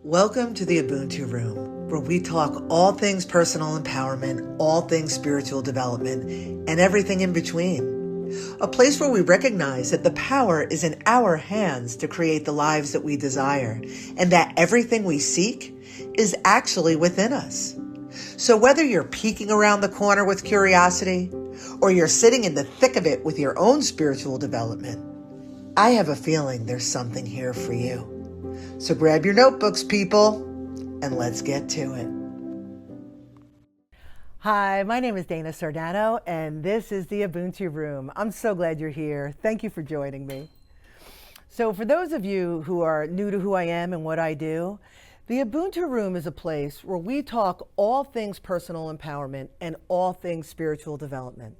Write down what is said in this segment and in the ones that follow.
Welcome to the Ubuntu Room, where we talk all things personal empowerment, all things spiritual development, and everything in between. A place where we recognize that the power is in our hands to create the lives that we desire, and that everything we seek is actually within us. So whether you're peeking around the corner with curiosity, or you're sitting in the thick of it with your own spiritual development, I have a feeling there's something here for you. So grab your notebooks, people, and let's get to it. Hi, my name is Dana Sardano, and this is the Ubuntu Room. I'm so glad you're here. Thank you for joining me. So for those of you who are new to who I am and what I do, the Ubuntu Room is a place where we talk all things personal empowerment and all things spiritual development.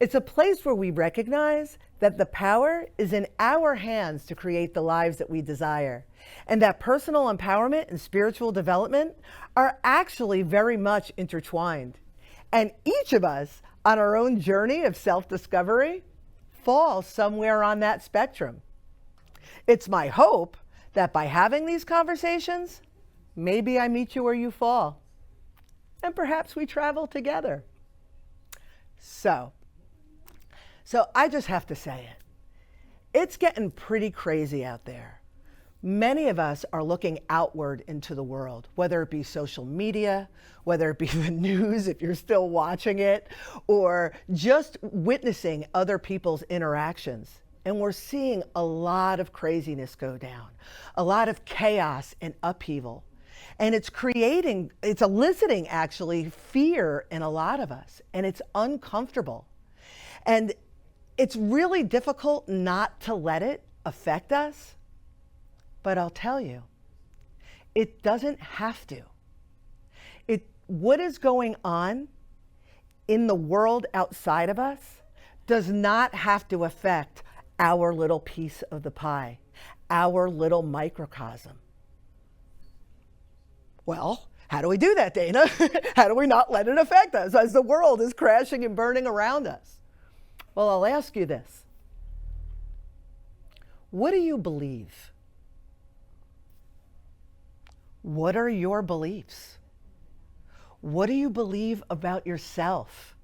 It's a place where we recognize that the power is in our hands to create the lives that we desire, and that personal empowerment and spiritual development are actually very much intertwined. And each of us on our own journey of self-discovery falls somewhere on that spectrum. It's my hope that by having these conversations, maybe I meet you where you fall, and perhaps we travel together. So I just have to say it. It's getting pretty crazy out there. Many of us are looking outward into the world, whether it be social media, whether it be the news, if you're still watching it, or just witnessing other people's interactions. And we're seeing a lot of craziness go down, a lot of chaos and upheaval. And it's eliciting actually fear in a lot of us, and it's uncomfortable. And it's really difficult not to let it affect us, but I'll tell you, it doesn't have to. What is going on in the world outside of us does not have to affect our little piece of the pie, our little microcosm. Well, how do we do that, Dana? How do we not let it affect us as the world is crashing and burning around us? Well, I'll ask you this. What do you believe? What are your beliefs? What do you believe about yourself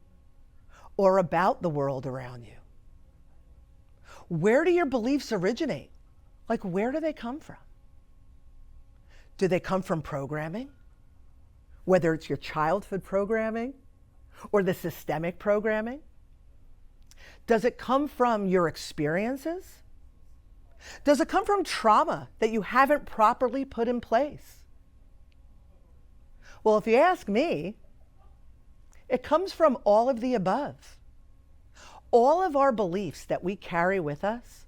or about the world around you? Where do your beliefs originate? Like, where do they come from? Do they come from programming? Whether it's your childhood programming or the systemic programming? Does it come from your experiences? Does it come from trauma that you haven't properly put in place? Well, if you ask me, it comes from all of the above. All of our beliefs that we carry with us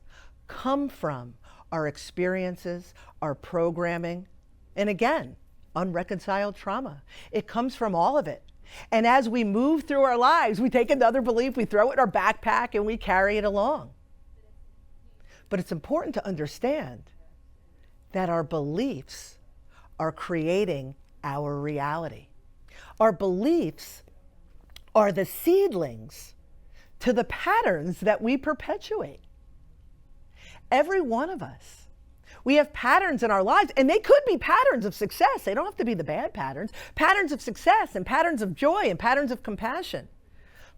come from our experiences, our programming, and again, unreconciled trauma. It comes from all of it. And as we move through our lives, we take another belief, we throw it in our backpack, and we carry it along. But it's important to understand that our beliefs are creating our reality. Our beliefs are the seedlings to the patterns that we perpetuate. Every one of us. We have patterns in our lives, and they could be patterns of success. They don't have to be the bad patterns. Patterns of success and patterns of joy and patterns of compassion.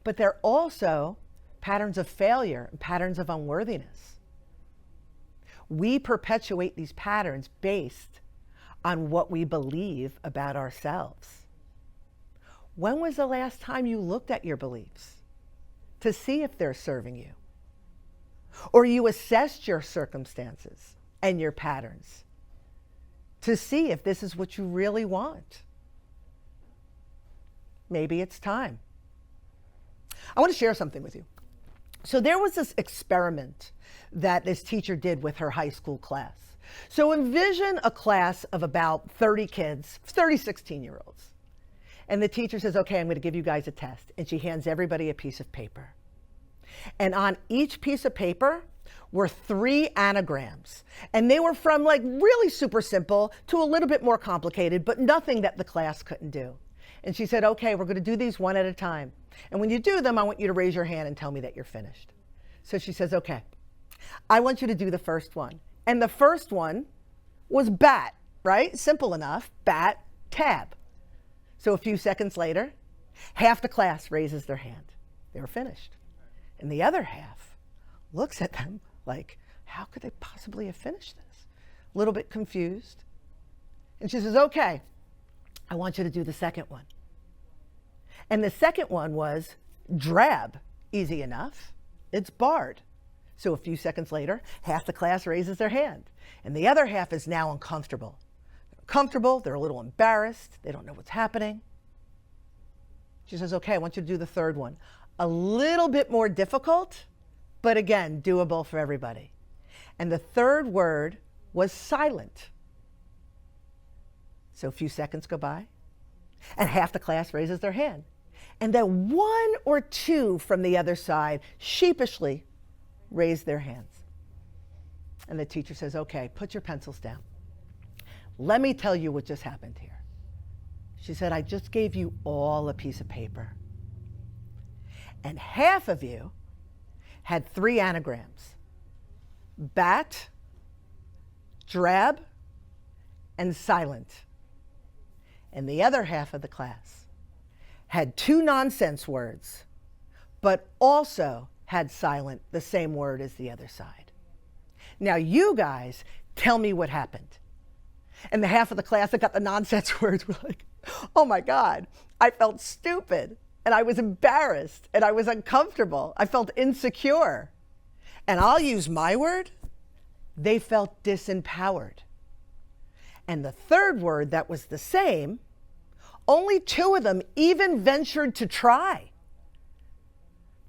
But they're also patterns of failure and patterns of unworthiness. We perpetuate these patterns based on what we believe about ourselves. When was the last time you looked at your beliefs to see if they're serving you? Or you assessed your circumstances and your patterns to see if this is what you really want? Maybe it's time. I want to share something with you. So there was this experiment that this teacher did with her high school class. So envision a class of about 30 kids, 30 16-year-olds. And the teacher says, okay, I'm going to give you guys a test. And she hands everybody a piece of paper. And on each piece of paper were 3 anagrams. And they were from like really super simple to a little bit more complicated, but nothing that the class couldn't do. And she said, okay, we're going to do these one at a time. And when you do them, I want you to raise your hand and tell me that you're finished. So she says, okay, I want you to do the first one. And the first one was bat. right? Simple enough. Bat, tab. So a few seconds later, half the class raises their hand. They were finished. And the other half looks at them like, how could they possibly have finished this? A little bit confused. And she says, okay, I want you to do the second one. And the second one was drab. Easy enough. It's barred. So a few seconds later, half the class raises their hand. And the other half is now uncomfortable. They're uncomfortable, they're a little embarrassed, they don't know what's happening. She says, okay, I want you to do the third one. A little bit more difficult, but again, doable for everybody. And the third word was silent. So a few seconds go by, and half the class raises their hand. And then one or two from the other side sheepishly raise their hands. And the teacher says, okay, put your pencils down. Let me tell you what just happened here. She said, I just gave you all a piece of paper. And half of you had 3 anagrams: bat, drab, and silent. And the other half of the class had 2 nonsense words, but also had silent, the same word as the other side. Now you guys tell me what happened. And the half of the class that got the nonsense words were like, oh my God, I felt stupid, and I was embarrassed, and I was uncomfortable. I felt insecure. And I'll use my word, they felt disempowered. And the third word that was the same, only 2 of them even ventured to try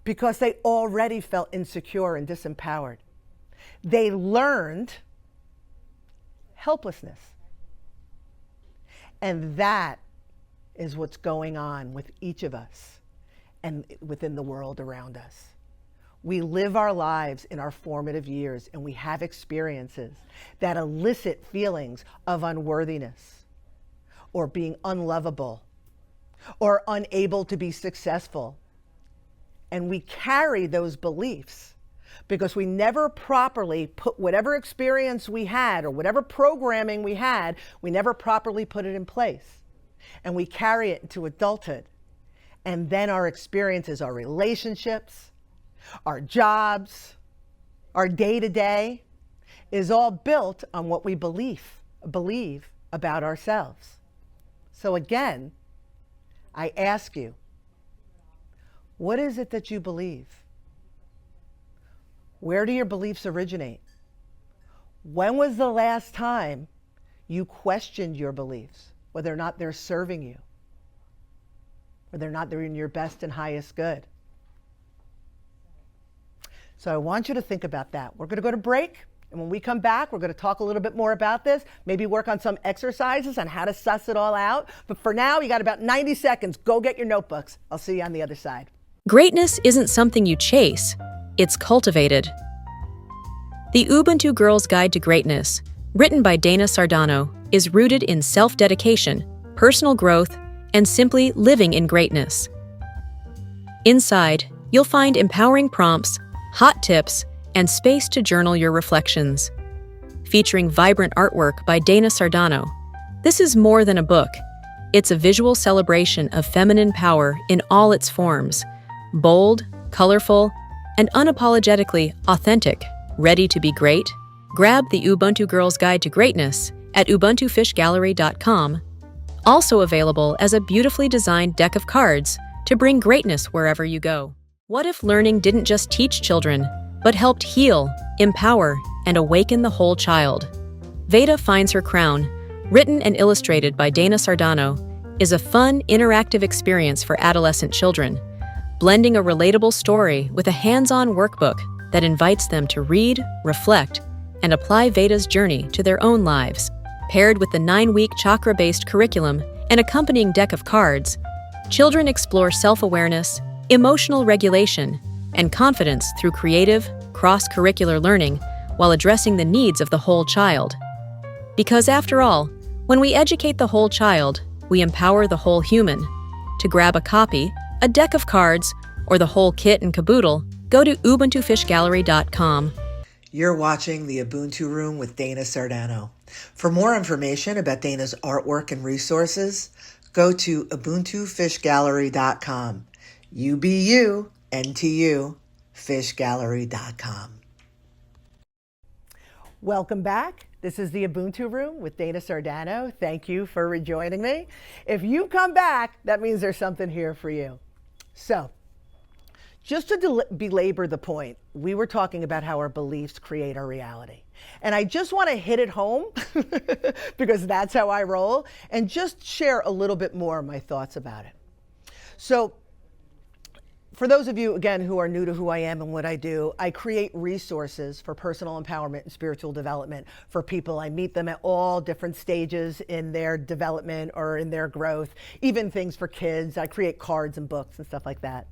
because they already felt insecure and disempowered. They learned helplessness. And that is what's going on with each of us and within the world around us. We live our lives in our formative years, and we have experiences that elicit feelings of unworthiness or being unlovable or unable to be successful. And we carry those beliefs because we never properly put whatever experience we had or whatever programming we had, we never properly put it in place. And we carry it into adulthood. And then our experiences, our relationships, our jobs, our day-to-day is all built on what we believe about ourselves. So again, I ask you, what is it that you believe? Where do your beliefs originate? When was the last time you questioned your beliefs, whether or not they're serving you, whether or not they're in your best and highest good? So I want you to think about that. We're going to go to break, and when we come back, we're going to talk a little bit more about this, maybe work on some exercises on how to suss it all out. But for now, you got about 90 seconds. Go get your notebooks. I'll see you on the other side. Greatness isn't something you chase, it's cultivated. The Ubuntu Girl's Guide to Greatness, written by Dana Sardano, is rooted in self-dedication, personal growth, and simply living in greatness. Inside, you'll find empowering prompts, hot tips, and space to journal your reflections. Featuring vibrant artwork by Dana Sardano, this is more than a book. It's a visual celebration of feminine power in all its forms. Bold, colorful, and unapologetically authentic. Ready to be great? Grab the Ubuntu Girl's Guide to Greatness at ubuntufishgallery.com. Also available as a beautifully designed deck of cards to bring greatness wherever you go. What if learning didn't just teach children, but helped heal, empower, and awaken the whole child? Veda Finds Her Crown, written and illustrated by Dana Sardano, is a fun, interactive experience for adolescent children, blending a relatable story with a hands-on workbook that invites them to read, reflect, and apply Veda's journey to their own lives. Paired with the 9-week chakra-based curriculum and accompanying deck of cards, children explore self-awareness, emotional regulation, and confidence through creative, cross-curricular learning while addressing the needs of the whole child. Because after all, when we educate the whole child, we empower the whole human. To grab a copy, a deck of cards, or the whole kit and caboodle, go to ubuntufishgallery.com. You're watching the Ubuntu Room with Dana Sardano. For more information about Dana's artwork and resources, go to ubuntufishgallery.com. UBU, NTU, fishgallery.com. Welcome back. This is the Ubuntu Room with Dana Sardano. Thank you for rejoining me. If you come back, that means there's something here for you. So, just to belabor the point, we were talking about how our beliefs create our reality. And I just want to hit it home because that's how I roll, and just share a little bit more of my thoughts about it. So, for those of you, again, who are new to who I am and what I do, I create resources for personal empowerment and spiritual development for people. I meet them at all different stages in their development or in their growth, even things for kids. I create cards and books and stuff like that.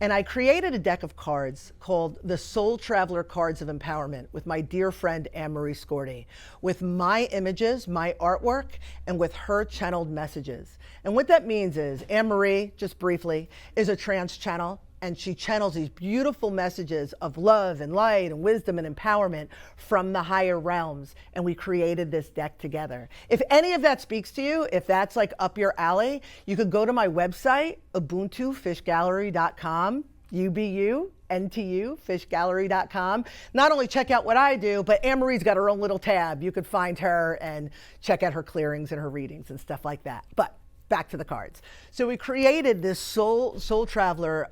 And I created a deck of cards called the Soul Traveler Cards of Empowerment with my dear friend Anne-Marie Scorti, with my images, my artwork, and with her channeled messages. And what that means is Anne-Marie, just briefly, is a trance channel, and she channels these beautiful messages of love and light and wisdom and empowerment from the higher realms. And we created this deck together. If any of that speaks to you, if that's like up your alley, you could go to my website, ubuntufishgallery.com, UBU, NTU, fishgallery.com. Not only check out what I do, but Anne-Marie's got her own little tab. You could find her and check out her clearings and her readings and stuff like that. But back to the cards. So we created this Soul Traveler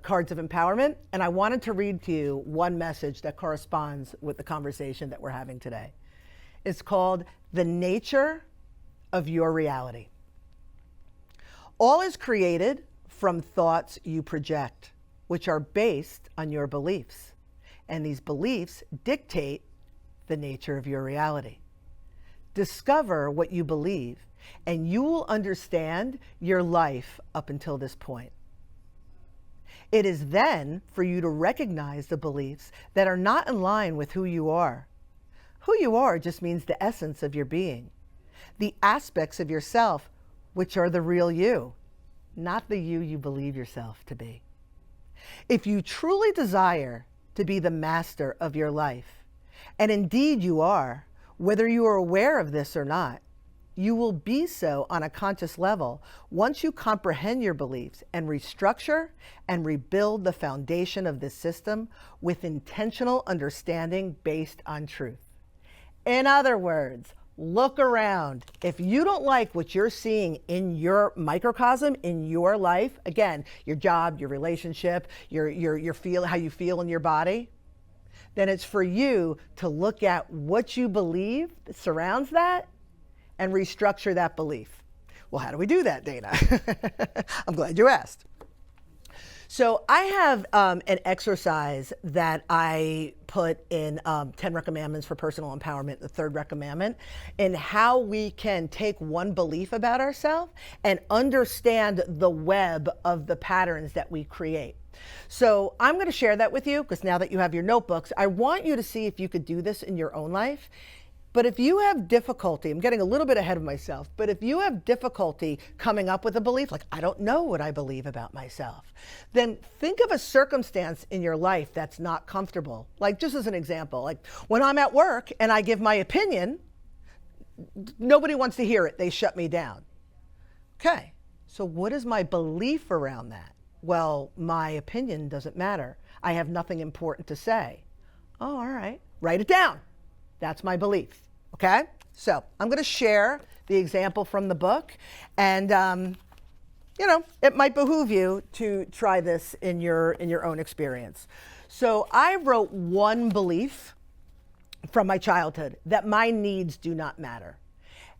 Cards of Empowerment, and I wanted to read to you one message that corresponds with the conversation that we're having today. It's called The Nature of Your Reality. All is created from thoughts you project, which are based on your beliefs. And these beliefs dictate the nature of your reality. Discover what you believe, and you will understand your life up until this point. It is then for you to recognize the beliefs that are not in line with who you are. Who you are just means the essence of your being, the aspects of yourself which are the real you, not the you believe yourself to be. If you truly desire to be the master of your life, and indeed you are, whether you are aware of this or not, you will be so on a conscious level once you comprehend your beliefs and restructure and rebuild the foundation of this system with intentional understanding based on truth. In other words, look around. If you don't like what you're seeing in your microcosm, in your life, again, your job, your relationship, your feel, how you feel in your body, then it's for you to look at what you believe that surrounds that and restructure that belief. Well, how do we do that, Dana? I'm glad you asked. So I have an exercise that I put in 10 Recommendments for Personal Empowerment, the third recommendment, in how we can take one belief about ourselves and understand the web of the patterns that we create. So I'm going to share that with you because now that you have your notebooks, I want you to see if you could do this in your own life. But if you have difficulty, I'm getting a little bit ahead of myself, but if you have difficulty coming up with a belief, like I don't know what I believe about myself, then think of a circumstance in your life that's not comfortable. Like just as an example, like when I'm at work and I give my opinion, nobody wants to hear it. They shut me down. Okay, so what is my belief around that? Well, my opinion doesn't matter. I have nothing important to say. Oh, all right, write it down. That's my belief, okay? So I'm going to share the example from the book, and it might behoove you to try this in your own experience. So I wrote one belief from my childhood, that my needs do not matter.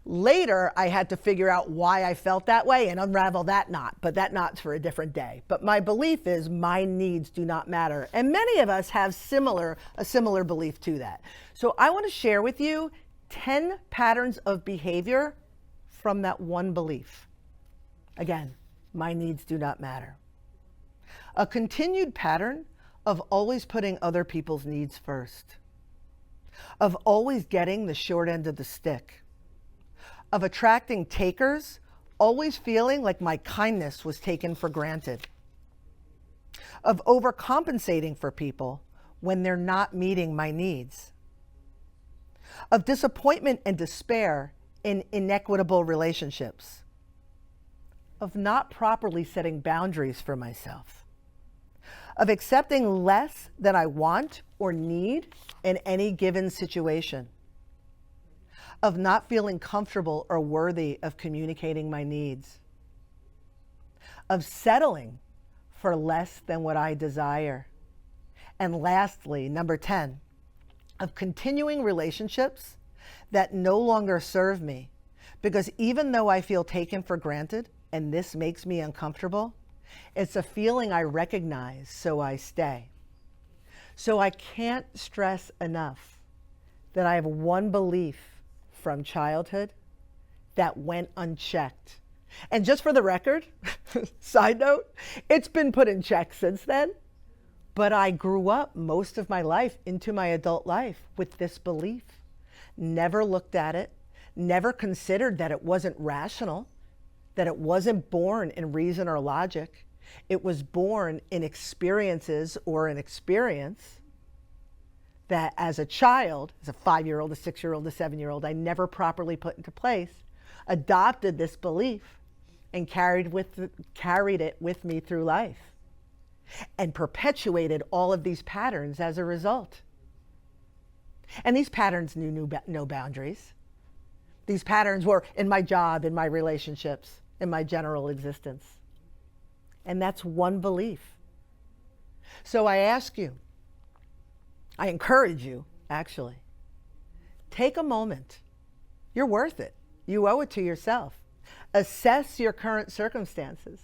Later, I had to figure out why I felt that way and unravel that knot, but that knot's for a different day. But my belief is my needs do not matter. And many of us have a similar belief to that. So I want to share with you 10 patterns of behavior from that one belief. Again, my needs do not matter. A continued pattern of always putting other people's needs first, of always getting the short end of the stick, of attracting takers, always feeling like my kindness was taken for granted, of overcompensating for people when they're not meeting my needs, of disappointment and despair in inequitable relationships, of not properly setting boundaries for myself, of accepting less than I want or need in any given situation, of not feeling comfortable or worthy of communicating my needs, of settling for less than what I desire. And lastly, number 10, of continuing relationships that no longer serve me, because even though I feel taken for granted and this makes me uncomfortable, it's a feeling I recognize, so I stay. So I can't stress enough that I have one belief from childhood that went unchecked. And just for the record, side note, it's been put in check since then. But I grew up most of my life into my adult life with this belief. Never looked at it, never considered that it wasn't rational, that it wasn't born in reason or logic. It was born in experiences or an experience that as a child, as a 5-year-old, a 6-year-old, a 7-year-old, I never properly put into place, adopted this belief and carried it with me through life, and perpetuated all of these patterns as a result. And these patterns knew no boundaries. These patterns were in my job, in my relationships, in my general existence. And that's one belief. So I ask you, I encourage you, actually, take a moment. You're worth it. You owe it to yourself. Assess your current circumstances.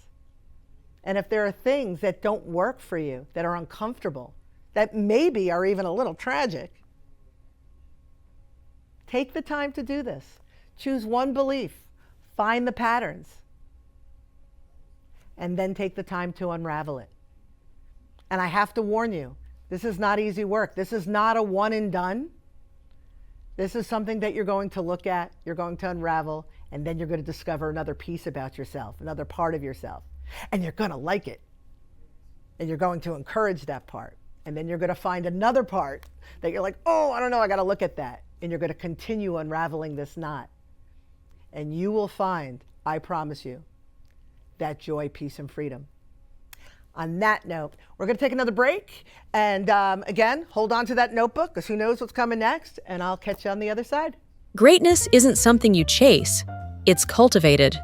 And if there are things that don't work for you, that are uncomfortable, that maybe are even a little tragic, take the time to do this. Choose one belief, find the patterns, and then take the time to unravel it. And I have to warn you, this is not easy work. This is not a one and done. This is something that you're going to look at, you're going to unravel, and then you're going to discover another piece about yourself, another part of yourself. And you're going to like it. And you're going to encourage that part. And then you're going to find another part that you're like, oh, I don't know, I got to look at that. And you're going to continue unraveling this knot. And you will find, I promise you, that joy, peace, and freedom. On that note, we're going to take another break. And again, hold on to that notebook, because who knows what's coming next. And I'll catch you on the other side. Greatness isn't something you chase, it's cultivated.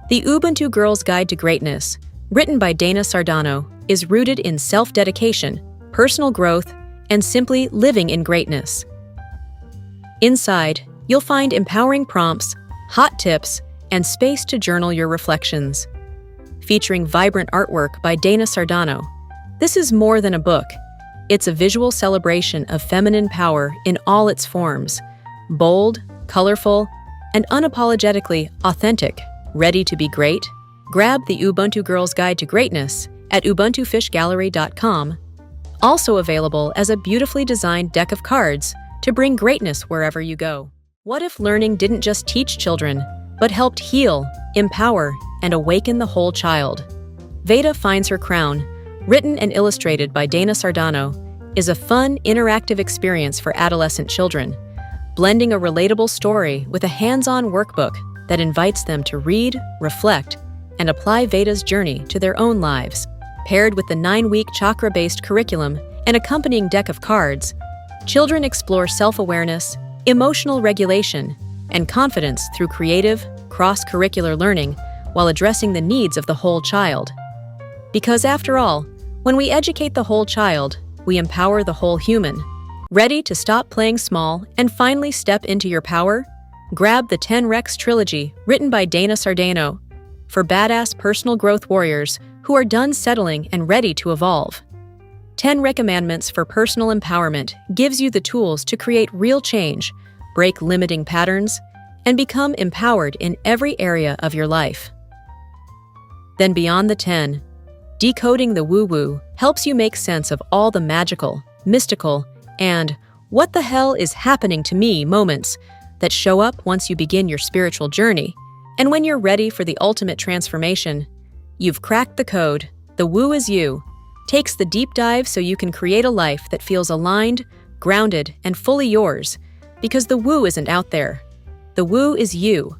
The Ubuntu Girls Guide to Greatness, written by Dana Sardano, is rooted in self-dedication, personal growth, and simply living in greatness. Inside, you'll find empowering prompts, hot tips, and space to journal your reflections. Featuring vibrant artwork by Dana Sardano, this is more than a book. It's a visual celebration of feminine power in all its forms. Bold, colorful, and unapologetically authentic. Ready to be great? Grab the Ubuntu Girls Guide to Greatness at ubuntufishgallery.com. Also available as a beautifully designed deck of cards to bring greatness wherever you go. What if learning didn't just teach children, but helped heal, empower, and awaken the whole child? Veda Finds Her Crown, written and illustrated by Dana Sardano, is a fun, interactive experience for adolescent children, blending a relatable story with a hands-on workbook that invites them to read, reflect, and apply Veda's journey to their own lives. Paired with the 9-week chakra-based curriculum and accompanying deck of cards, children explore self-awareness, emotional regulation, and confidence through creative, cross-curricular learning while addressing the needs of the whole child. Because after all, when we educate the whole child, we empower the whole human. Ready to stop playing small and finally step into your power? Grab the 10 Rex trilogy written by Dana Sardano for badass personal growth warriors who are done settling and ready to evolve. 10 Recommandments for Personal Empowerment gives you the tools to create real change, break limiting patterns, and become empowered in every area of your life. Then beyond the 10, Decoding the Woo-Woo helps you make sense of all the magical, mystical, and what the hell is happening to me moments that show up once you begin your spiritual journey. And when you're ready for the ultimate transformation, you've cracked the code. The Woo Is You takes the deep dive so you can create a life that feels aligned, grounded, and fully yours, Because the woo isn't out there. The woo is you.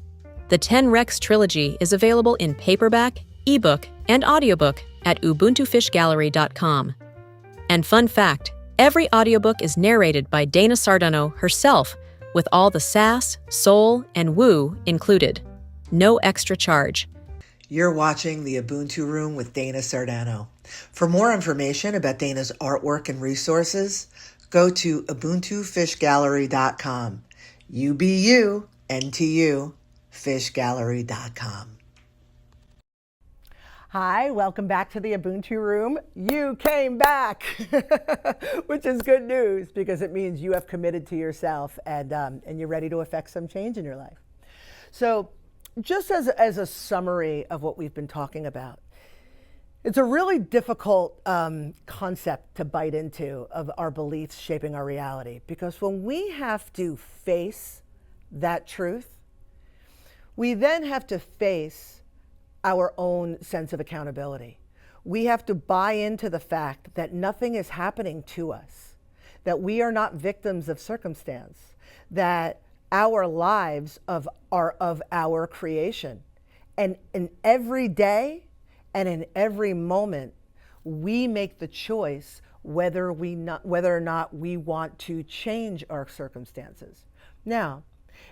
The 10 Rex trilogy is available in paperback, ebook, and audiobook at ubuntufishgallery.com. And fun fact, every audiobook is narrated by Dana Sardano herself, with all the sass, soul, and woo included. No extra charge. You're watching the Ubuntu Room with Dana Sardano. For more information about Dana's artwork and resources, go to ubuntufishgallery.com. UBU, NTU, fishgallery.com. Hi, welcome back to the Ubuntu Room. You came back, which is good news because it means you have committed to yourself and you're ready to affect some change in your life. So just as a summary of what we've been talking about, it's a really difficult concept to bite into of our beliefs shaping our reality, because when we have to face that truth, we then have to face our own sense of accountability. We have to buy into the fact that nothing is happening to us, that we are not victims of circumstance, that our lives are of our creation. And in every day and in every moment, we make the choice whether or not we want to change our circumstances. Now,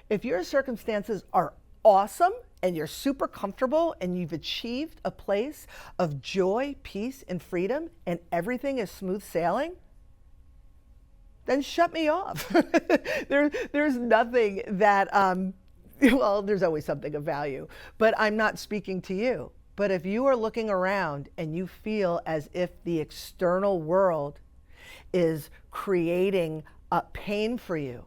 if your circumstances are awesome and you're super comfortable and you've achieved a place of joy, peace, and freedom, and everything is smooth sailing, then shut me off. There's nothing that, well, there's always something of value, but I'm not speaking to you. But if you are looking around and you feel as if the external world is creating pain for you,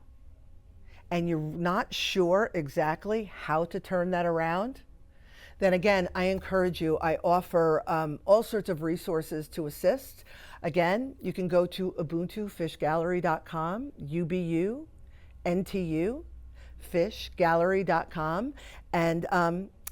and you're not sure exactly how to turn that around, then again, I encourage you. I offer all sorts of resources to assist. Again, you can go to ubuntufishgallery.com, UBU, NTU, fishgallery.com,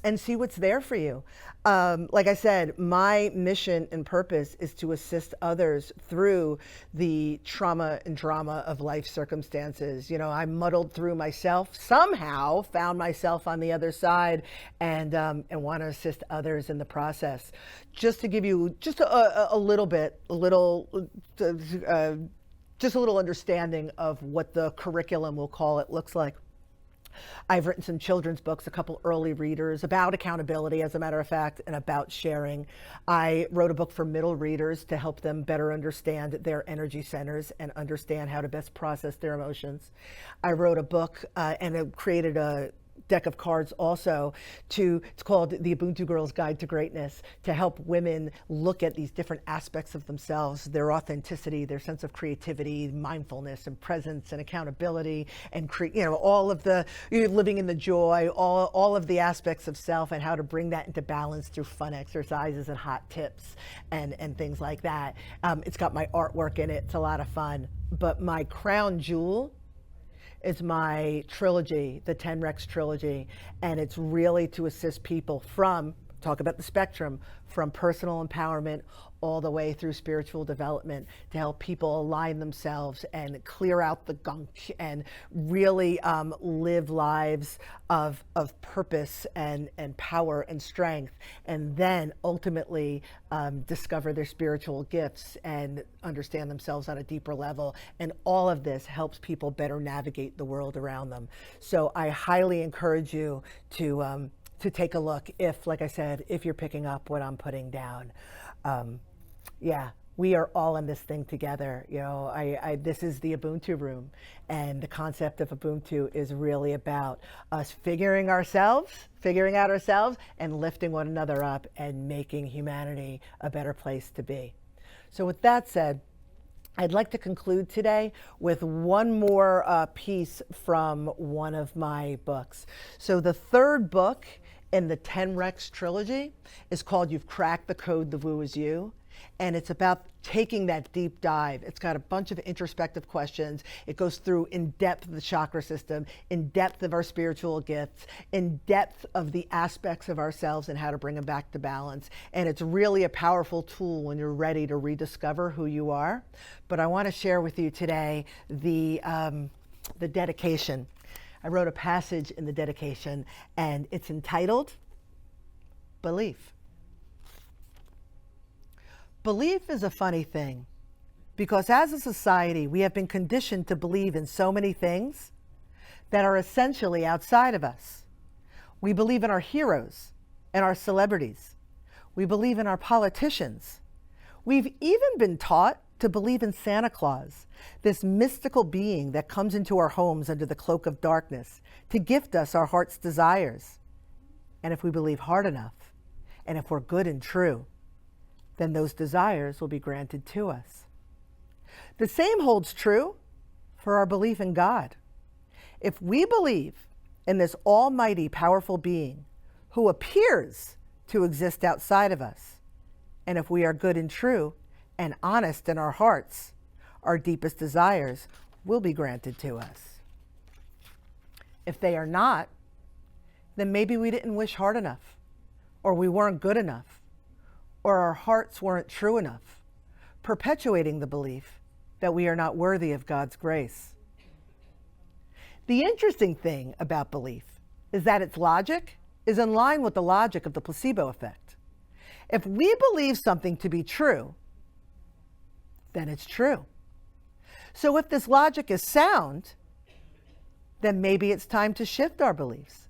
and see what's there for you. Like I said, my mission and purpose is to assist others through the trauma and drama of life circumstances. You know, I muddled through myself, somehow found myself on the other side, and want to assist others in the process. Just to give you just a little understanding of what the curriculum, we'll call it, looks like. I've written some children's books, a couple early readers about accountability, as a matter of fact, and about sharing. I wrote a book for middle readers to help them better understand their energy centers and understand how to best process their emotions. I wrote a book and created a deck of cards also it's called the Ubuntu Girls Guide to Greatness, to help women look at these different aspects of themselves, their authenticity, their sense of creativity, mindfulness and presence and accountability, and all of the living in the joy, all of the aspects of self, and how to bring that into balance through fun exercises and hot tips and things like that. It's got my artwork in it. It's a lot of fun. But my crown jewel is my trilogy, the 10 Rex trilogy, and it's really to assist people talk about the spectrum, from personal empowerment all the way through spiritual development, to help people align themselves and clear out the gunk and really live lives of purpose and power and strength, and then ultimately discover their spiritual gifts and understand themselves on a deeper level. And all of this helps people better navigate the world around them. So I highly encourage you to take a look like I said, if you're picking up what I'm putting down. Yeah, we are all in this thing together. This is the Ubuntu Room, and the concept of Ubuntu is really about us figuring out ourselves and lifting one another up and making humanity a better place to be. So with that said, I'd like to conclude today with one more piece from one of my books. So the third book in the 10 Rex trilogy is called You've Cracked the Code, The Woo Is You. And it's about taking that deep dive. It's got a bunch of introspective questions. It goes through in depth the chakra system, in depth of our spiritual gifts, in depth of the aspects of ourselves and how to bring them back to balance. And it's really a powerful tool when you're ready to rediscover who you are. But I want to share with you today the the dedication. I wrote a passage in the dedication, and it's entitled Belief. Belief is a funny thing, because as a society, we have been conditioned to believe in so many things that are essentially outside of us. We believe in our heroes and our celebrities. We believe in our politicians. We've even been taught to believe in Santa Claus, this mystical being that comes into our homes under the cloak of darkness to gift us our heart's desires. And if we believe hard enough, and if we're good and true, then those desires will be granted to us. The same holds true for our belief in God. If we believe in this almighty, powerful being who appears to exist outside of us, and if we are good and true and honest in our hearts, our deepest desires will be granted to us. If they are not, then maybe we didn't wish hard enough, or we weren't good enough, or our hearts weren't true enough, perpetuating the belief that we are not worthy of God's grace. The interesting thing about belief is that its logic is in line with the logic of the placebo effect. If we believe something to be true, then it's true. So if this logic is sound, then maybe it's time to shift our beliefs.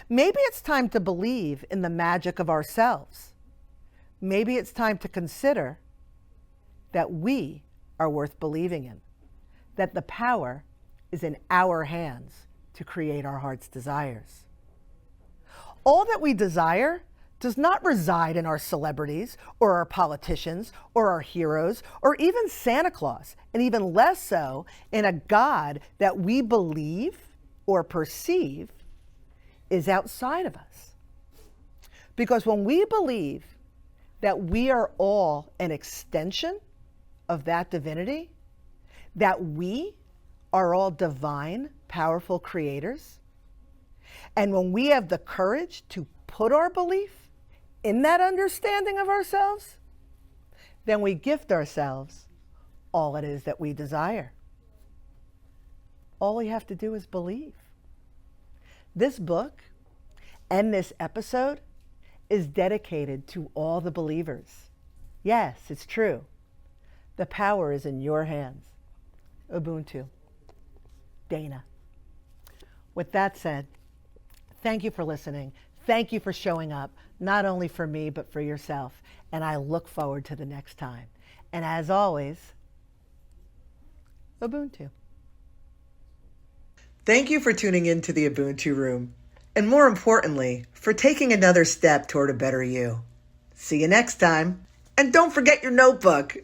Maybe it's time to believe in the magic of ourselves. Maybe it's time to consider that we are worth believing in, that the power is in our hands to create our heart's desires. All that we desire does not reside in our celebrities or our politicians or our heroes or even Santa Claus, and even less so in a God that we believe or perceive is outside of us. Because when we believe that we are all an extension of that divinity, that we are all divine, powerful creators, and when we have the courage to put our belief in that understanding of ourselves, then we gift ourselves all it is that we desire. All we have to do is believe. This book and this episode is dedicated to all the believers. Yes, it's true. The power is in your hands. Ubuntu. Dana. With that said, thank you for listening. Thank you for showing up, not only for me, but for yourself. And I look forward to the next time. And as always, Ubuntu. Thank you for tuning in to the Ubuntu Room. And more importantly, for taking another step toward a better you. See you next time. And don't forget your notebook.